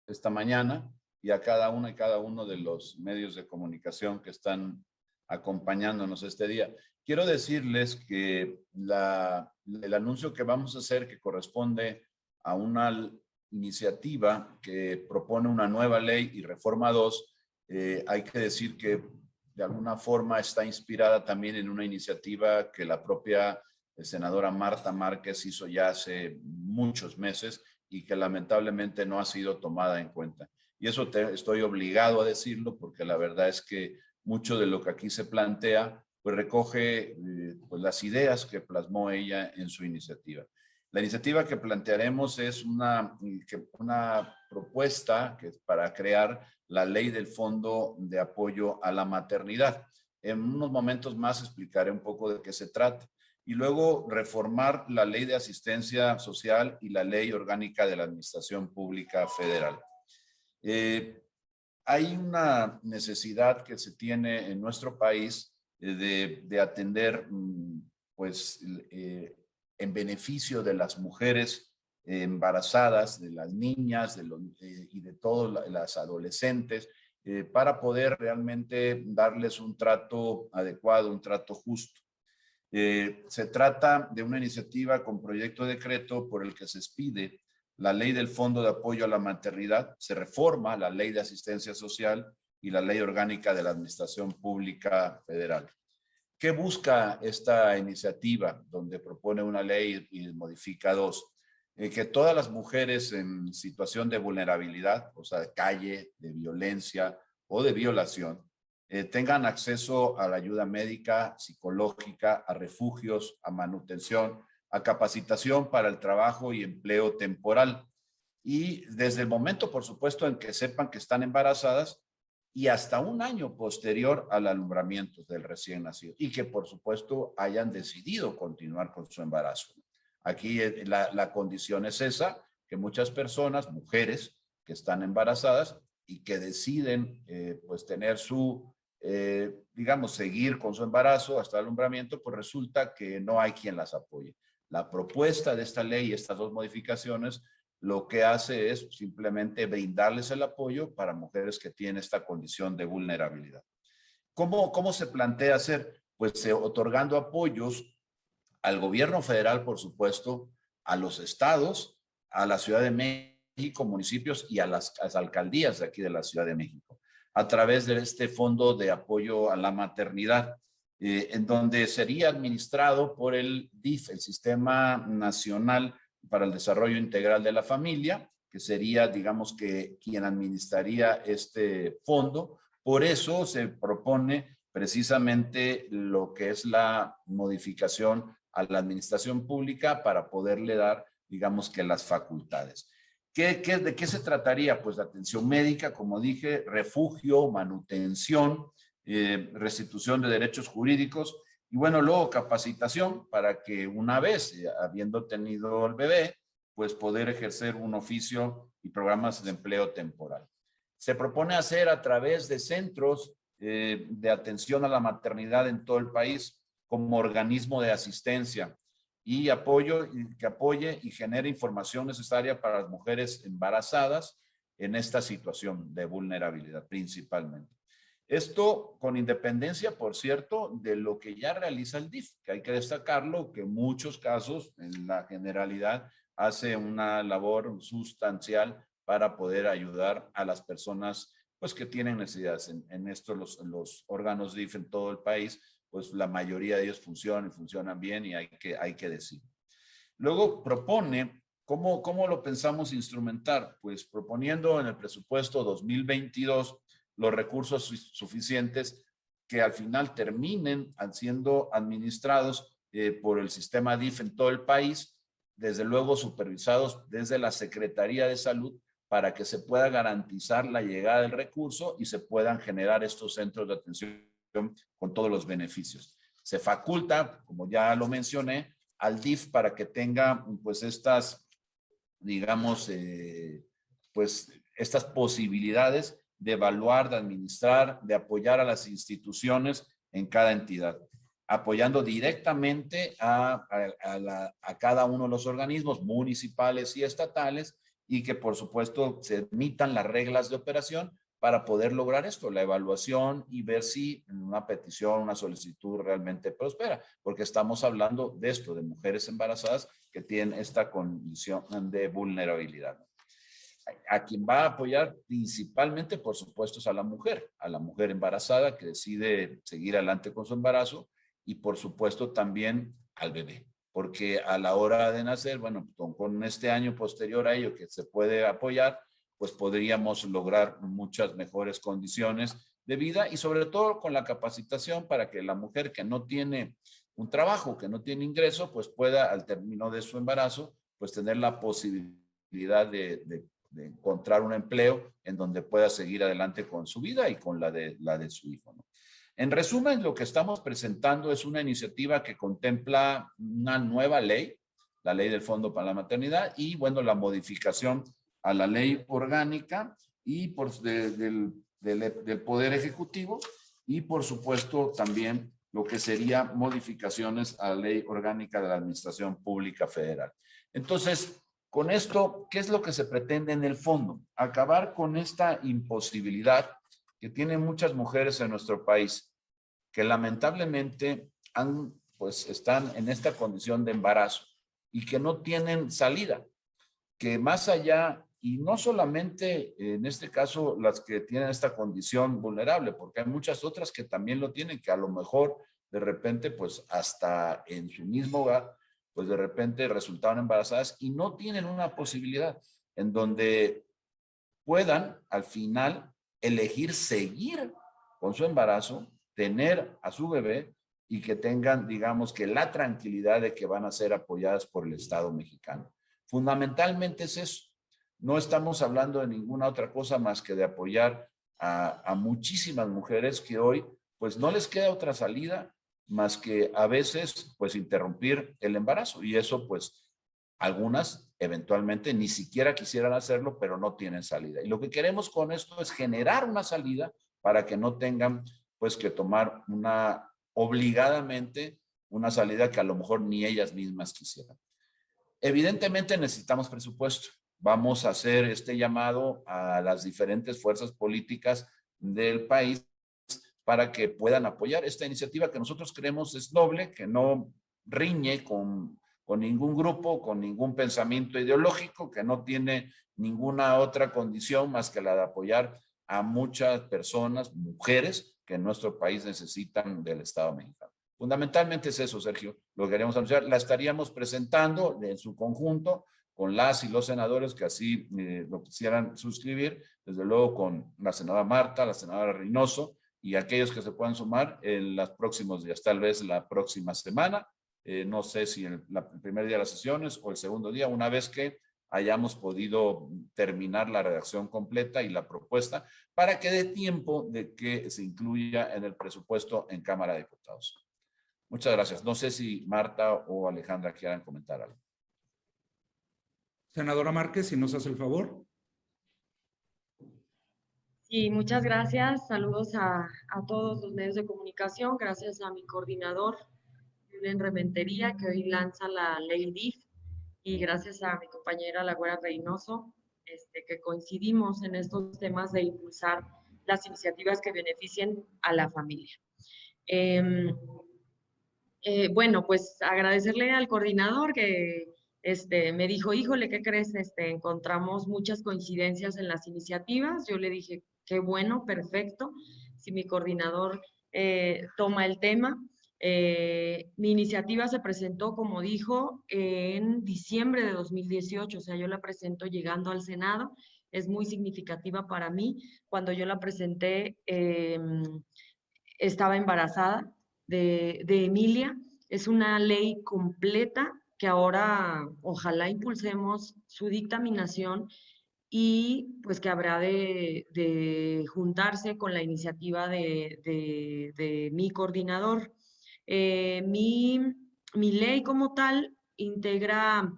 esta mañana y a cada una y cada uno de los medios de comunicación que están acompañándonos este día. Quiero decirles que el anuncio que vamos a hacer, que corresponde a una iniciativa que propone una nueva ley y reforma 2, hay que decir que de alguna forma está inspirada también en una iniciativa que la propia senadora Marta Márquez hizo ya hace muchos meses y que lamentablemente no ha sido tomada en cuenta. Y eso estoy obligado a decirlo porque la verdad es que mucho de lo que aquí se plantea pues recoge pues las ideas que plasmó ella en su iniciativa. La iniciativa que plantearemos es una propuesta para crear la ley del Fondo de Apoyo a la Maternidad. En unos momentos más explicaré un poco de qué se trata. Y luego reformar la Ley de Asistencia Social y la Ley Orgánica de la Administración Pública Federal. Hay una necesidad que se tiene en nuestro país de atender, pues, en beneficio de las mujeres embarazadas, de las niñas y de todas las adolescentes, para poder realmente darles un trato adecuado, un trato justo. Se trata de una iniciativa con proyecto de decreto por el que se expide la ley del Fondo de Apoyo a la Maternidad, se reforma la ley de asistencia social y la ley orgánica de la Administración Pública Federal. ¿Qué busca esta iniciativa donde propone una ley y modifica 2? Que todas las mujeres en situación de vulnerabilidad, o sea, de calle, de violencia o de violación, tengan acceso a la ayuda médica, psicológica, a refugios, a manutención, a capacitación para el trabajo y empleo temporal. Y desde el momento, por supuesto, en que sepan que están embarazadas y hasta un año posterior al alumbramiento del recién nacido y que, por supuesto, hayan decidido continuar con su embarazo. Aquí la condición es esa, que muchas personas, mujeres que están embarazadas y que deciden pues tener digamos, seguir con su embarazo hasta el alumbramiento, pues resulta que no hay quien las apoye. La propuesta de esta ley, estas 2 modificaciones, lo que hace es simplemente brindarles el apoyo para mujeres que tienen esta condición de vulnerabilidad. ¿Cómo se plantea hacer? Pues otorgando apoyos al gobierno federal, por supuesto, a los estados, a la Ciudad de México, municipios y a las alcaldías de aquí de la Ciudad de México, a través de este Fondo de Apoyo a la Maternidad, en donde sería administrado por el DIF, el Sistema Nacional para el Desarrollo Integral de la Familia, que sería, digamos, que quien administraría este fondo. Por eso se propone precisamente lo que es la modificación a la administración pública para poderle dar, digamos, que las facultades. ¿De qué se trataría? Pues de atención médica, como dije, refugio, manutención, restitución de derechos jurídicos y bueno, luego capacitación para que una vez habiendo tenido el bebé, pues poder ejercer un oficio y programas de empleo temporal. Se propone hacer a través de centros de atención a la maternidad en todo el país como organismo de asistencia y que apoye y genere información necesaria para las mujeres embarazadas en esta situación de vulnerabilidad principalmente. Esto con independencia, por cierto, de lo que ya realiza el DIF, que hay que destacarlo, que en muchos casos, en la generalidad, hace una labor sustancial para poder ayudar a las personas pues, que tienen necesidades. En esto los órganos DIF en todo el país, pues la mayoría de ellos funcionan bien y hay que decir. Luego propone, ¿cómo lo pensamos instrumentar? Pues proponiendo en el presupuesto 2022 los recursos suficientes que al final terminen siendo administrados por el sistema DIF en todo el país, desde luego supervisados desde la Secretaría de Salud para que se pueda garantizar la llegada del recurso y se puedan generar estos centros de atención con todos los beneficios. Se faculta, como ya lo mencioné, al DIF para que tenga pues estas, digamos, pues estas posibilidades de evaluar, de administrar, de apoyar a las instituciones en cada entidad, apoyando directamente a cada uno de los organismos municipales y estatales y que por supuesto se emitan las reglas de operación para poder lograr esto, la evaluación y ver si una petición, una solicitud realmente prospera, porque estamos hablando de esto, de mujeres embarazadas que tienen esta condición de vulnerabilidad. A quien va a apoyar principalmente, por supuesto, es a la mujer embarazada que decide seguir adelante con su embarazo y, por supuesto, también al bebé, porque a la hora de nacer, bueno, con este año posterior a ello que se puede apoyar, pues podríamos lograr muchas mejores condiciones de vida y sobre todo con la capacitación para que la mujer que no tiene un trabajo, que no tiene ingreso, pues pueda al término de su embarazo, pues tener la posibilidad de encontrar un empleo en donde pueda seguir adelante con su vida y con la de su hijo, ¿no? En resumen, lo que estamos presentando es una iniciativa que contempla una nueva ley, la ley del Fondo para la Maternidad y, bueno, la modificación a la ley orgánica y del Poder Ejecutivo y, por supuesto, también lo que sería modificaciones a la ley orgánica de la Administración Pública Federal. Entonces, con esto, ¿qué es lo que se pretende en el fondo? Acabar con esta imposibilidad que tienen muchas mujeres en nuestro país, que lamentablemente están en esta condición de embarazo y que no tienen salida, que más allá, y no solamente en este caso las que tienen esta condición vulnerable, porque hay muchas otras que también lo tienen, que a lo mejor de repente, pues hasta en su mismo hogar, pues de repente resultaron embarazadas y no tienen una posibilidad en donde puedan al final elegir seguir con su embarazo, tener a su bebé y que tengan, digamos, que la tranquilidad de que van a ser apoyadas por el Estado mexicano. Fundamentalmente es eso. No estamos hablando de ninguna otra cosa más que de apoyar a muchísimas mujeres que hoy pues no les queda otra salida más que a veces pues interrumpir el embarazo y eso pues algunas eventualmente ni siquiera quisieran hacerlo, pero no tienen salida. Y lo que queremos con esto es generar una salida para que no tengan pues que tomar obligadamente una salida que a lo mejor ni ellas mismas quisieran. Evidentemente necesitamos presupuesto. Vamos a hacer este llamado a las diferentes fuerzas políticas del país para que puedan apoyar esta iniciativa que nosotros creemos es noble, que no riñe con ningún grupo, con ningún pensamiento ideológico, que no tiene ninguna otra condición más que la de apoyar a muchas personas, mujeres, que en nuestro país necesitan del Estado mexicano. Fundamentalmente es eso, Sergio, lo que queremos anunciar. La estaríamos presentando en su conjunto con las y los senadores que así lo quisieran suscribir, desde luego con la senadora Marta, la senadora Reynoso y aquellos que se puedan sumar en los próximos días, tal vez la próxima semana, no sé si el primer día de las sesiones o el segundo día, una vez que hayamos podido terminar la redacción completa y la propuesta para que dé tiempo de que se incluya en el presupuesto en Cámara de Diputados. Muchas gracias. No sé si Marta o Alejandra quieran comentar algo. Senadora Márquez, si nos hace el favor. Sí, muchas gracias. Saludos a todos los medios de comunicación. Gracias a mi coordinador, Julen Rementería, que hoy lanza la ley DIF. Y gracias a mi compañera La Güera Reynoso, que coincidimos en estos temas de impulsar las iniciativas que beneficien a la familia. Bueno, pues agradecerle al coordinador que me dijo, híjole, ¿qué crees? Encontramos muchas coincidencias en las iniciativas. Yo le dije, qué bueno, perfecto. Si mi coordinador toma el tema. Mi iniciativa se presentó, como dijo, en diciembre de 2018, o sea, yo la presento llegando al Senado. Es muy significativa para mí. Cuando yo la presenté, estaba embarazada de Emilia. Es una ley completa que ahora ojalá impulsemos su dictaminación y pues que habrá de juntarse con la iniciativa de mi coordinador. Mi ley como tal integra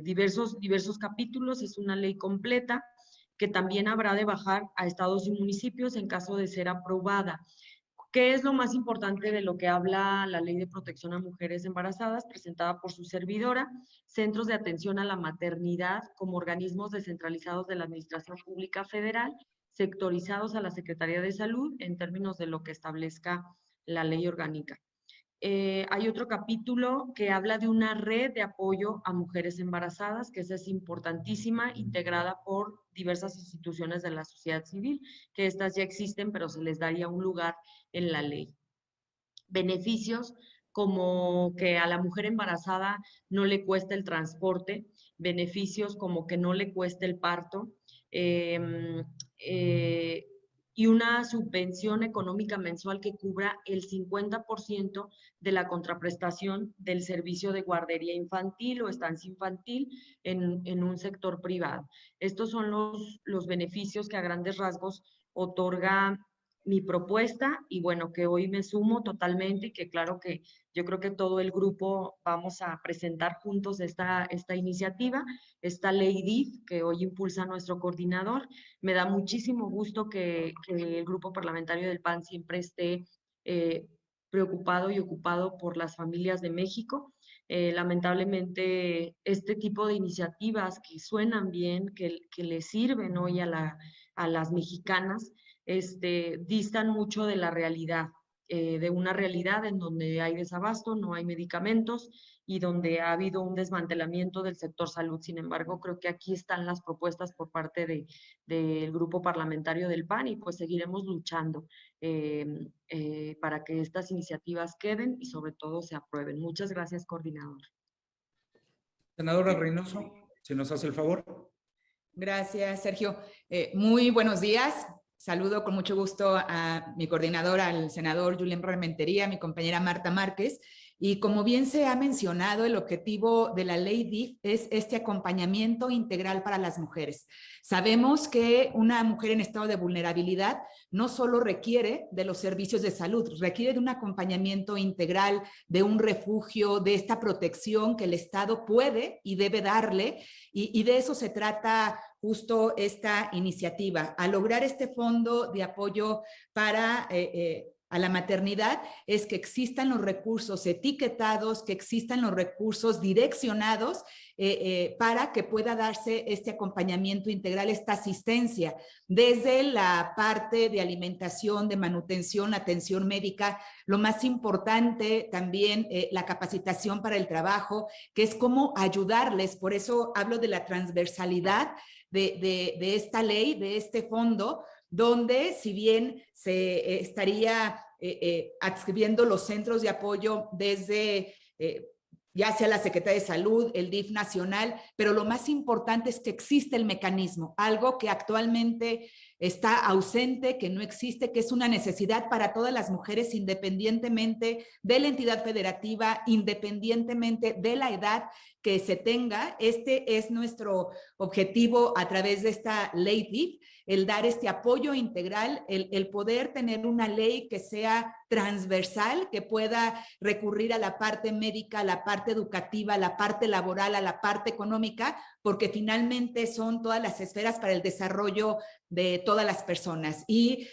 diversos capítulos, es una ley completa que también habrá de bajar a estados y municipios en caso de ser aprobada. ¿Qué es lo más importante de lo que habla la Ley de Protección a Mujeres Embarazadas, presentada por su servidora? Centros de atención a la maternidad como organismos descentralizados de la Administración Pública Federal, sectorizados a la Secretaría de Salud en términos de lo que establezca la ley orgánica. Hay otro capítulo que habla de una red de apoyo a mujeres embarazadas, que esa es importantísima, integrada por diversas instituciones de la sociedad civil, que estas ya existen, pero se les daría un lugar en la ley. Beneficios como que a la mujer embarazada no le cueste el transporte, beneficios como que no le cueste el parto, eh, eh, y una subvención económica mensual que cubra el 50% de la contraprestación del servicio de guardería infantil o estancia infantil en un sector privado. Estos son los beneficios que a grandes rasgos otorga mi propuesta y bueno, que hoy me sumo totalmente y que claro que yo creo que todo el grupo vamos a presentar juntos esta iniciativa, esta ley DIF que hoy impulsa nuestro coordinador. Me da muchísimo gusto que el grupo parlamentario del PAN siempre esté preocupado y ocupado por las familias de México. Lamentablemente, este tipo de iniciativas que suenan bien, que le sirven hoy a las mexicanas, distan mucho de la realidad, de una realidad en donde hay desabasto, no hay medicamentos y donde ha habido un desmantelamiento del sector salud. Sin embargo, creo que aquí están las propuestas por parte del grupo parlamentario del PAN y pues seguiremos luchando para que estas iniciativas queden y sobre todo se aprueben. Muchas gracias, coordinador. Senadora Reynoso, si nos hace el favor. Gracias, Sergio. Muy buenos días. Saludo con mucho gusto a mi coordinadora, al senador Julián Rementería, a mi compañera Marta Márquez. Y como bien se ha mencionado, el objetivo de la ley DIF es este acompañamiento integral para las mujeres. Sabemos que una mujer en estado de vulnerabilidad no solo requiere de los servicios de salud, requiere de un acompañamiento integral, de un refugio, de esta protección que el Estado puede y debe darle, y de eso se trata justo esta iniciativa, a lograr este fondo de apoyo para a la maternidad, es que existan los recursos etiquetados, que existan los recursos direccionados para que pueda darse este acompañamiento integral, esta asistencia, desde la parte de alimentación, de manutención, atención médica, lo más importante también la capacitación para el trabajo, que es cómo ayudarles, por eso hablo de la transversalidad de esta ley, de este fondo, donde si bien se estaría adscribiendo los centros de apoyo desde ya sea la Secretaría de Salud, el DIF nacional, pero lo más importante es que existe el mecanismo, algo que actualmente está ausente, que no existe, que es una necesidad para todas las mujeres independientemente de la entidad federativa, independientemente de la edad que se tenga. Este es nuestro objetivo a través de esta ley DIF, el dar este apoyo integral, el poder tener una ley que sea transversal, que pueda recurrir a la parte médica, a la parte educativa, a la parte laboral, a la parte económica, porque finalmente son todas las esferas para el desarrollo de todas las personas y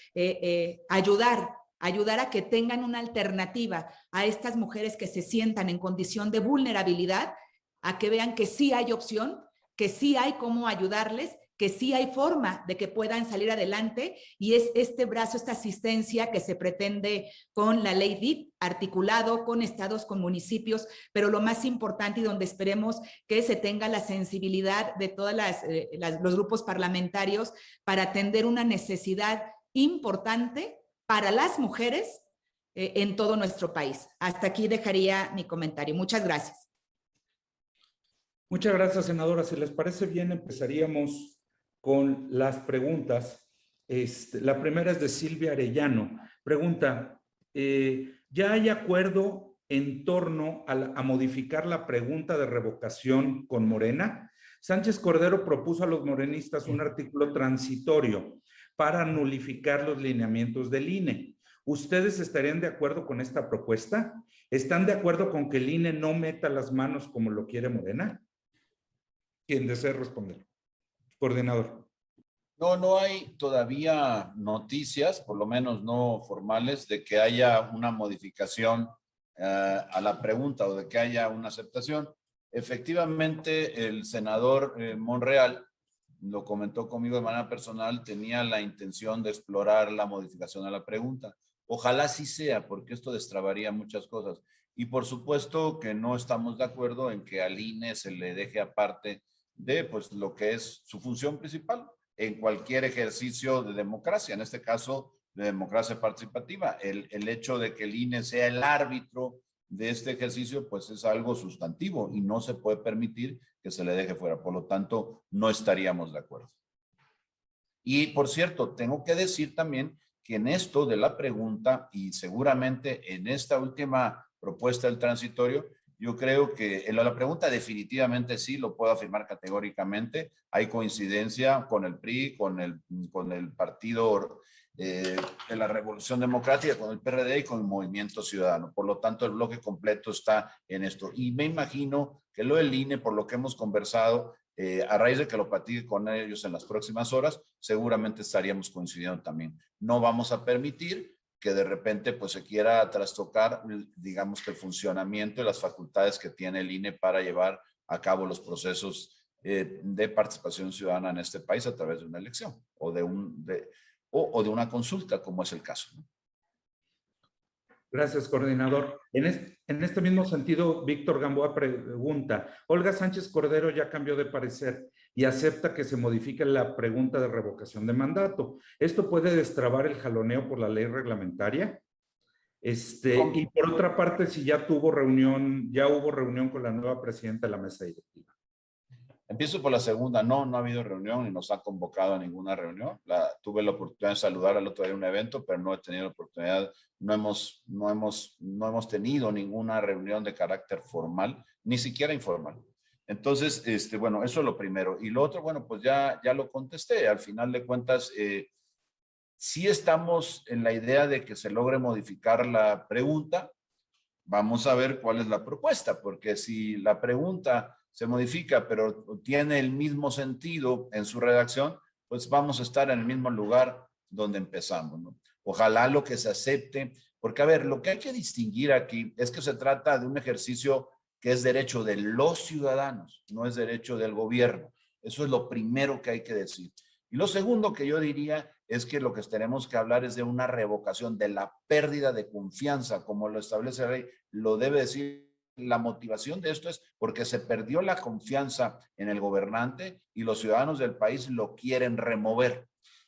ayudar a que tengan una alternativa a estas mujeres que se sientan en condición de vulnerabilidad, a que vean que sí hay opción, que sí hay cómo ayudarles, que sí hay forma de que puedan salir adelante, y es este brazo, esta asistencia que se pretende con la ley DIF, articulado con estados, con municipios, pero lo más importante y donde esperemos que se tenga la sensibilidad de todos los grupos parlamentarios para atender una necesidad importante para las mujeres en todo nuestro país. Hasta aquí dejaría mi comentario. Muchas gracias. Muchas gracias, senadora. Si les parece bien, empezaríamos con las preguntas. La primera es de Silvia Arellano. Pregunta, ¿ya hay acuerdo en torno a modificar la pregunta de revocación con Morena? Sánchez Cordero propuso a los morenistas un artículo transitorio para nulificar los lineamientos del INE. ¿Ustedes estarían de acuerdo con esta propuesta? ¿Están de acuerdo con que el INE no meta las manos como lo quiere Morena? ¿Quién desea responder? Coordinador. No, no hay todavía noticias, por lo menos no formales, de que haya una modificación a la pregunta o de que haya una aceptación. Efectivamente, el senador Monreal lo comentó conmigo de manera personal, tenía la intención de explorar la modificación a la pregunta. Ojalá sí sea, porque esto destrabaría muchas cosas. Y por supuesto que no estamos de acuerdo en que al INE se le deje aparte de pues, lo que es su función principal en cualquier ejercicio de democracia, en este caso de democracia participativa. El hecho de que el INE sea el árbitro de este ejercicio, pues es algo sustantivo y no se puede permitir que se le deje fuera. Por lo tanto, no estaríamos de acuerdo. Y por cierto, tengo que decir también que en esto de la pregunta y seguramente en esta última propuesta del transitorio, yo creo que en la pregunta definitivamente sí, lo puedo afirmar categóricamente. Hay coincidencia con el PRI, con el partido de la Revolución Democrática, con el PRD y con el Movimiento Ciudadano. Por lo tanto, el bloque completo está en esto. Y me imagino que lo del INE, por lo que hemos conversado, a raíz de que lo platique con ellos en las próximas horas, seguramente estaríamos coincidiendo también. No vamos a permitir que de repente pues se quiera trastocar, digamos que el funcionamiento y las facultades que tiene el INE para llevar a cabo los procesos de participación ciudadana en este país a través de una elección o de una consulta, como es el caso, ¿no? Gracias, coordinador. En este mismo sentido, Víctor Gamboa pregunta, Olga Sánchez Cordero ya cambió de parecer y acepta que se modifique la pregunta de revocación de mandato. ¿Esto puede destrabar el jaloneo por la ley reglamentaria? Y por otra parte, si ya hubo reunión con la nueva presidenta de la mesa directiva. Empiezo por la segunda. No ha habido reunión y nos ha convocado a ninguna reunión. Tuve la oportunidad de saludar al otro día en un evento, pero no he tenido la oportunidad, no hemos tenido ninguna reunión de carácter formal, ni siquiera informal. Entonces, bueno, eso es lo primero. Y lo otro, bueno, pues ya lo contesté. Al final de cuentas, sí estamos en la idea de que se logre modificar la pregunta. Vamos a ver cuál es la propuesta, porque si la pregunta se modifica, pero tiene el mismo sentido en su redacción, pues vamos a estar en el mismo lugar donde empezamos, ¿no? Ojalá lo que se acepte, porque a ver, lo que hay que distinguir aquí es que se trata de un ejercicio que es derecho de los ciudadanos, no es derecho del gobierno. Eso es lo primero que hay que decir. Y lo segundo que yo diría es que lo que tenemos que hablar es de una revocación, de la pérdida de confianza, como lo establece la ley, lo debe decir. La motivación de esto es porque se perdió la confianza en el gobernante y los ciudadanos del país lo quieren remover.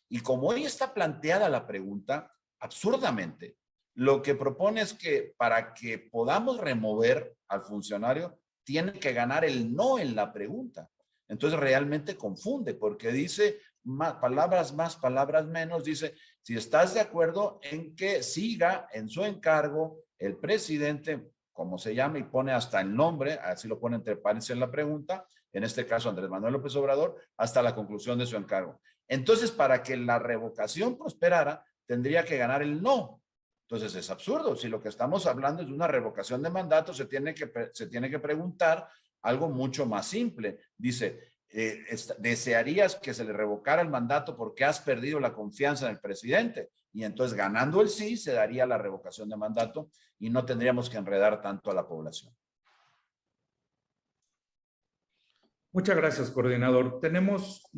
Y como hoy está planteada la pregunta, absurdamente, lo que propone es que para que podamos remover al funcionario, tiene que ganar el no en la pregunta. Entonces realmente confunde porque dice palabras más, palabras menos, dice, si estás de acuerdo en que siga en su encargo el presidente, como se llama, y pone hasta el nombre, así lo pone entre paréntesis en la pregunta, en este caso Andrés Manuel López Obrador, hasta la conclusión de su encargo. Entonces, para que la revocación prosperara, tendría que ganar el no. Entonces, es absurdo. Si lo que estamos hablando es de una revocación de mandato, se tiene que preguntar algo mucho más simple. Dice, ¿desearías que se le revocara el mandato porque has perdido la confianza en el presidente? Y entonces, ganando el sí, se daría la revocación de mandato y no tendríamos que enredar tanto a la población. Muchas gracias, coordinador. Tenemos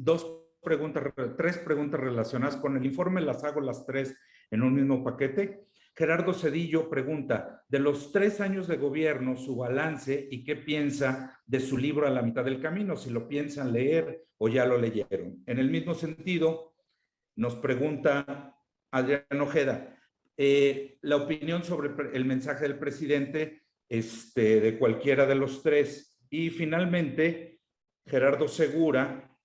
tres preguntas relacionadas con el informe, las hago las tres en un mismo paquete. Gerardo Cedillo pregunta, de los 3 años de gobierno, su balance y qué piensa de su libro A la mitad del camino, si lo piensan leer o ya lo leyeron. En el mismo sentido, nos pregunta Adrián Ojeda, la opinión sobre el mensaje del presidente de cualquiera de los tres. Y finalmente, Gerardo Segura,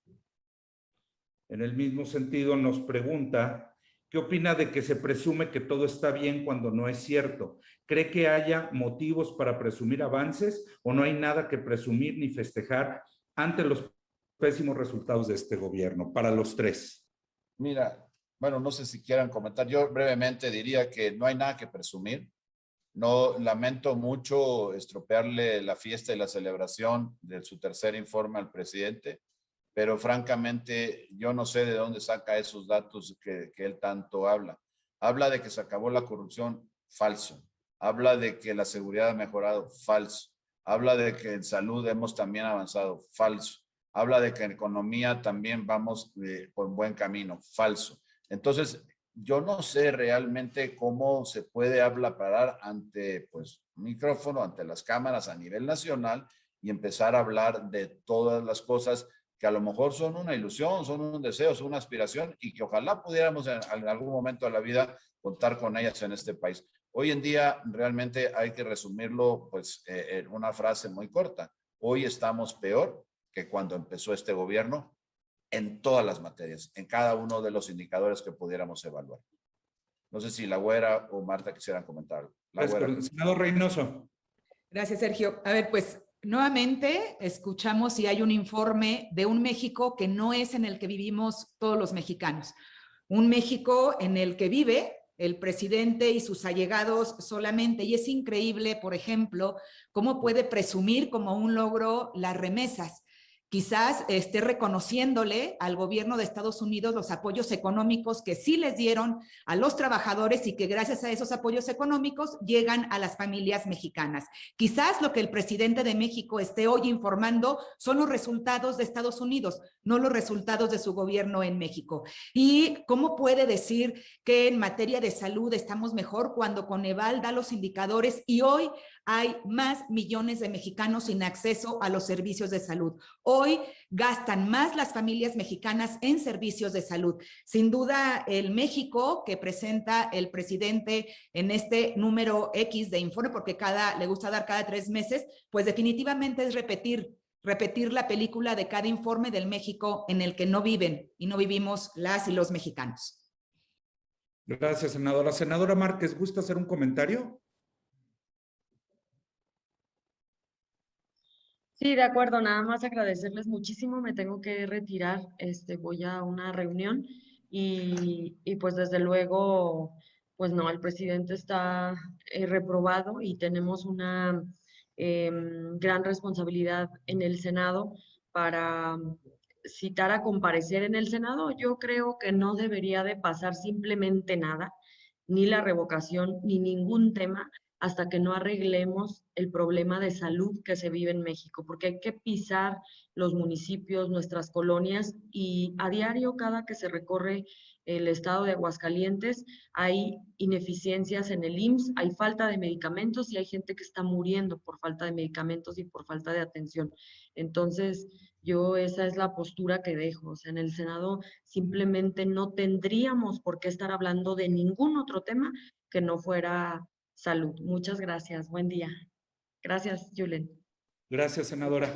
en el mismo sentido, nos pregunta, ¿qué opina de que se presume que todo está bien cuando no es cierto? ¿Cree que haya motivos para presumir avances o no hay nada que presumir ni festejar ante los pésimos resultados de este gobierno? Para los tres. Mira, bueno, no sé si quieran comentar. Yo brevemente diría que no hay nada que presumir. No, lamento mucho estropearle la fiesta y la celebración de su tercer informe al presidente. pero francamente yo no sé de dónde saca esos datos que él tanto habla. Habla de que se acabó la corrupción, falso. Habla de que la seguridad ha mejorado, falso. Habla de que en salud hemos también avanzado, falso. Habla de que en economía también vamos por buen camino, falso. Entonces, yo no sé realmente cómo se puede parar ante pues, un micrófono, ante las cámaras a nivel nacional y empezar a hablar de todas las cosas que a lo mejor son una ilusión, son un deseo, son una aspiración y que ojalá pudiéramos en algún momento de la vida contar con ellas en este país. Hoy en día realmente hay que resumirlo pues en una frase muy corta. Hoy estamos peor que cuando empezó este gobierno en todas las materias, en cada uno de los indicadores que pudiéramos evaluar. No sé si la Güera o Marta quisieran comentar. La Güera. Senador Reynoso. Gracias, Sergio. A ver, pues nuevamente escuchamos y hay un informe de un México que no es en el que vivimos todos los mexicanos. Un México en el que vive el presidente y sus allegados solamente. Y es increíble, por ejemplo, cómo puede presumir como un logro las remesas. Quizás esté reconociéndole al gobierno de Estados Unidos los apoyos económicos que sí les dieron a los trabajadores y que gracias a esos apoyos económicos llegan a las familias mexicanas. Quizás lo que el presidente de México esté hoy informando son los resultados de Estados Unidos, no los resultados de su gobierno en México. ¿Y cómo puede decir que en materia de salud estamos mejor cuando Coneval da los indicadores y hoy hay más millones de mexicanos sin acceso a los servicios de salud? Hoy gastan más las familias mexicanas en servicios de salud. Sin duda, el México que presenta el presidente en este número X de informe, porque le gusta dar cada 3 meses, pues definitivamente es repetir la película de cada informe del México en el que no viven y no vivimos las y los mexicanos. Gracias, senadora. Senadora Márquez, ¿gusta hacer un comentario? Sí, de acuerdo, nada más agradecerles muchísimo, me tengo que retirar, voy a una reunión y pues desde luego, pues no, el presidente está reprobado y tenemos una gran responsabilidad en el Senado para citar a comparecer en el Senado. Yo creo que no debería de pasar simplemente nada, ni la revocación, ni ningún tema hasta que no arreglemos el problema de salud que se vive en México, porque hay que pisar los municipios, nuestras colonias, y a diario, cada que se recorre el estado de Aguascalientes, hay ineficiencias en el IMSS, hay falta de medicamentos y hay gente que está muriendo por falta de medicamentos y por falta de atención. Entonces, yo esa es la postura que dejo. O sea, en el Senado simplemente no tendríamos por qué estar hablando de ningún otro tema que no fuera salud. Muchas gracias. Buen día. Gracias, Julen. Gracias, senadora.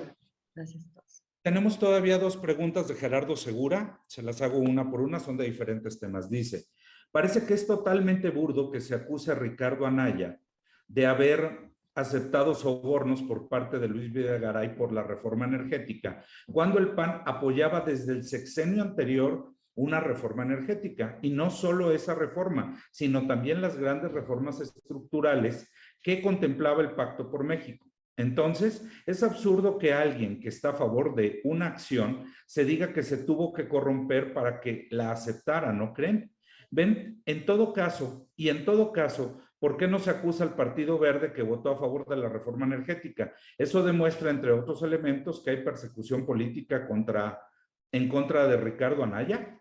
Gracias a todos. Tenemos todavía 2 preguntas de Gerardo Segura. Se las hago una por una, son de diferentes temas. Dice, parece que es totalmente burdo que se acuse a Ricardo Anaya de haber aceptado sobornos por parte de Luis Videgaray por la reforma energética, cuando el PAN apoyaba desde el sexenio anterior una reforma energética, y no solo esa reforma, sino también las grandes reformas estructurales que contemplaba el Pacto por México. Entonces, es absurdo que alguien que está a favor de una acción se diga que se tuvo que corromper para que la aceptara, ¿no creen? Ven, en todo caso, ¿por qué no se acusa al Partido Verde que votó a favor de la reforma energética? Eso demuestra, entre otros elementos, que hay persecución política en contra de Ricardo Anaya.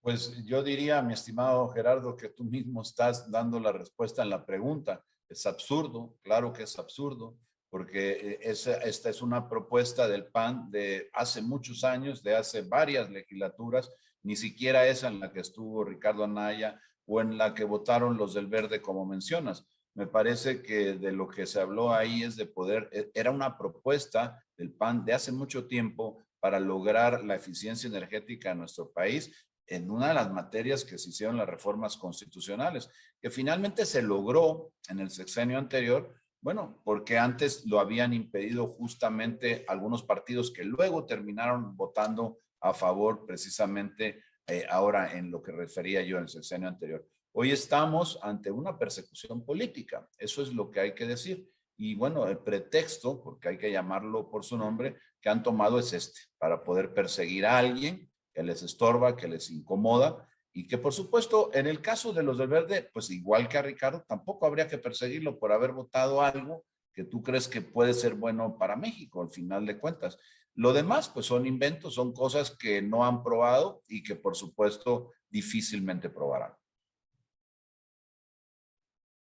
Pues yo diría, mi estimado Gerardo, que tú mismo estás dando la respuesta en la pregunta. Es absurdo, claro que es absurdo, porque esta es una propuesta del PAN de hace muchos años, de hace varias legislaturas, ni siquiera esa en la que estuvo Ricardo Anaya o en la que votaron los del Verde, como mencionas. Me parece que de lo que se habló ahí es de poder, era una propuesta del PAN de hace mucho tiempo para lograr la eficiencia energética en nuestro país, en una de las materias que se hicieron las reformas constitucionales, que finalmente se logró en el sexenio anterior, bueno, porque antes lo habían impedido justamente algunos partidos que luego terminaron votando a favor precisamente ahora en lo que refería yo en el sexenio anterior. Hoy estamos ante una persecución política, eso es lo que hay que decir. Y bueno, el pretexto, porque hay que llamarlo por su nombre, que han tomado es este, para poder perseguir a alguien que les estorba, que les incomoda, y que por supuesto, en el caso de los del Verde, pues igual que a Ricardo, tampoco habría que perseguirlo por haber votado algo que tú crees que puede ser bueno para México, al final de cuentas. Lo demás, pues son inventos, son cosas que no han probado y que por supuesto difícilmente probarán.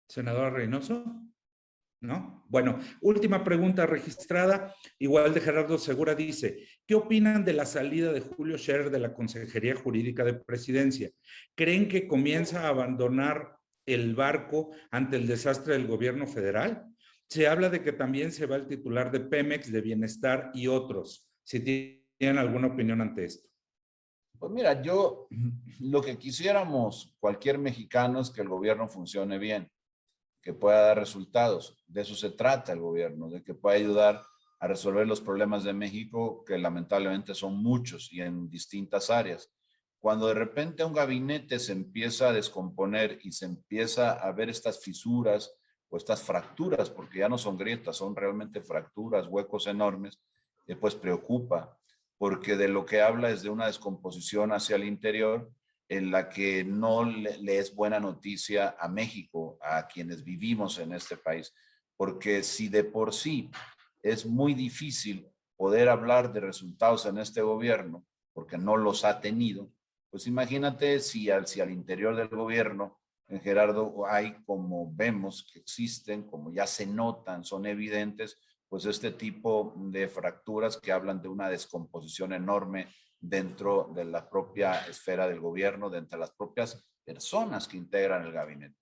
Senadora Reynoso. ¿No? Bueno, última pregunta registrada, igual de Gerardo Segura, dice, ¿qué opinan de la salida de Julio Scherer de la Consejería Jurídica de Presidencia? ¿Creen que comienza a abandonar el barco ante el desastre del gobierno federal? Se habla de que también se va el titular de Pemex, de Bienestar y otros. Si tienen alguna opinión ante esto. Pues mira, yo lo que quisiéramos cualquier mexicano es que el gobierno funcione bien, que pueda dar resultados. De eso se trata el gobierno, de que pueda ayudar a resolver los problemas de México, que lamentablemente son muchos y en distintas áreas. Cuando de repente un gabinete se empieza a descomponer y se empieza a ver estas fisuras o estas fracturas, porque ya no son grietas, son realmente fracturas, huecos enormes, pues preocupa, porque de lo que habla es de una descomposición hacia el interior, en la que no le es buena noticia a México, a quienes vivimos en este país, porque si de por sí es muy difícil poder hablar de resultados en este gobierno, porque no los ha tenido, pues imagínate si al interior del gobierno, en Gerardo, hay, como vemos que existen, como ya se notan, son evidentes, pues este tipo de fracturas que hablan de una descomposición enorme dentro de la propia esfera del gobierno, de entre las propias personas que integran el gabinete.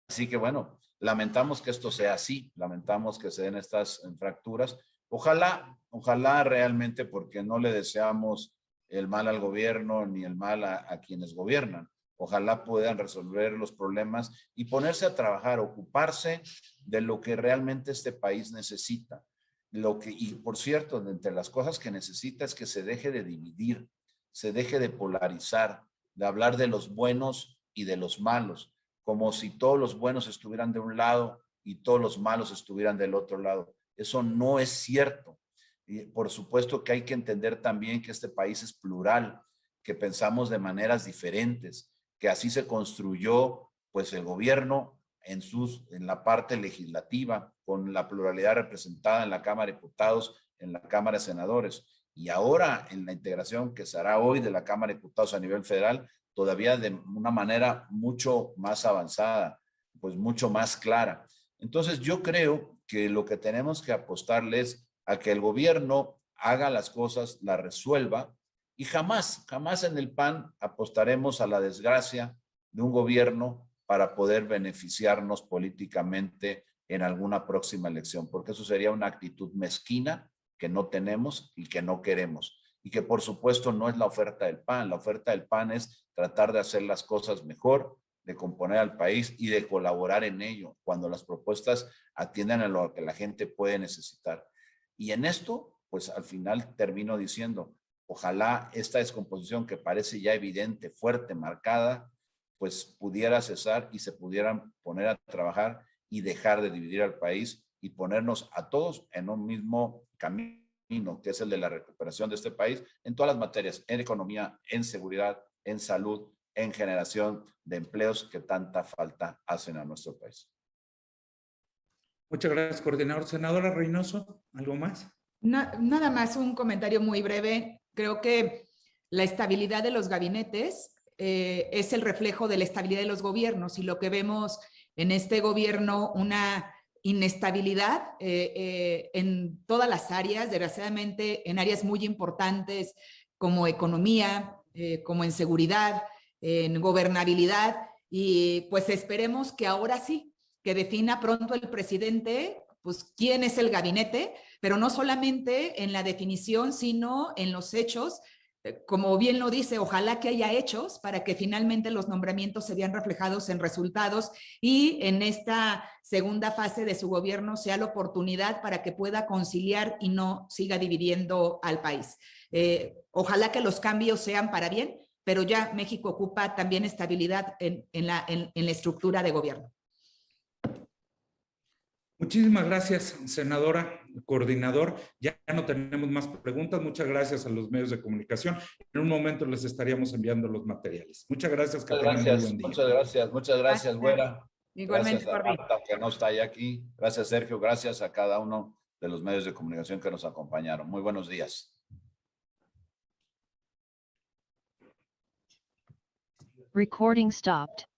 Así que bueno, lamentamos que esto sea así, lamentamos que se den estas fracturas. Ojalá realmente, porque no le deseamos el mal al gobierno ni el mal a quienes gobiernan. Ojalá puedan resolver los problemas y ponerse a trabajar, ocuparse de lo que realmente este país necesita. Y por cierto, entre las cosas que necesita es que se deje de dividir, se deje de polarizar, de hablar de los buenos y de los malos, como si todos los buenos estuvieran de un lado y todos los malos estuvieran del otro lado. Eso no es cierto. Y por supuesto que hay que entender también que este país es plural, que pensamos de maneras diferentes, que así se construyó pues el gobierno en la parte legislativa, con la pluralidad representada en la Cámara de Diputados, en la Cámara de Senadores, y ahora en la integración que se hará hoy de la Cámara de Diputados a nivel federal, todavía de una manera mucho más avanzada, pues mucho más clara. Entonces yo creo que lo que tenemos que apostarle es a que el gobierno haga las cosas, las resuelva, y jamás en el PAN apostaremos a la desgracia de un gobierno para poder beneficiarnos políticamente en alguna próxima elección, porque eso sería una actitud mezquina que no tenemos y que no queremos. Y que por supuesto no es la oferta del PAN. La oferta del PAN es tratar de hacer las cosas mejor, de componer al país y de colaborar en ello, cuando las propuestas atiendan a lo que la gente puede necesitar. Y en esto, pues al final termino diciendo, ojalá esta descomposición que parece ya evidente, fuerte, marcada, pues pudiera cesar y se pudieran poner a trabajar y dejar de dividir al país y ponernos a todos en un mismo camino, que es el de la recuperación de este país en todas las materias, en economía, en seguridad, en salud, en generación de empleos que tanta falta hacen a nuestro país. Muchas gracias, coordinador. Senadora Reynoso, ¿algo más? Nada más un comentario muy breve. Creo que la estabilidad de los gabinetes es el reflejo de la estabilidad de los gobiernos, y lo que vemos en este gobierno, una inestabilidad en todas las áreas, desgraciadamente en áreas muy importantes como economía, como en seguridad, en gobernabilidad, y pues esperemos que ahora sí, que defina pronto el presidente pues quién es el gabinete, pero no solamente en la definición, sino en los hechos. Como bien lo dice, ojalá que haya hechos para que finalmente los nombramientos se vean reflejados en resultados, y en esta segunda fase de su gobierno sea la oportunidad para que pueda conciliar y no siga dividiendo al país. Ojalá que los cambios sean para bien, pero ya México ocupa también estabilidad en la estructura de gobierno. Muchísimas gracias, senadora, coordinador. Ya no tenemos más preguntas. Muchas gracias a los medios de comunicación. En un momento les estaríamos enviando los materiales. Muchas gracias, que tengan muy buen día. Muchas gracias, Güera. Igualmente, Gracias a Marta, que no está ya aquí. Gracias, Sergio. Gracias a cada uno de los medios de comunicación que nos acompañaron. Muy buenos días. Recording stopped.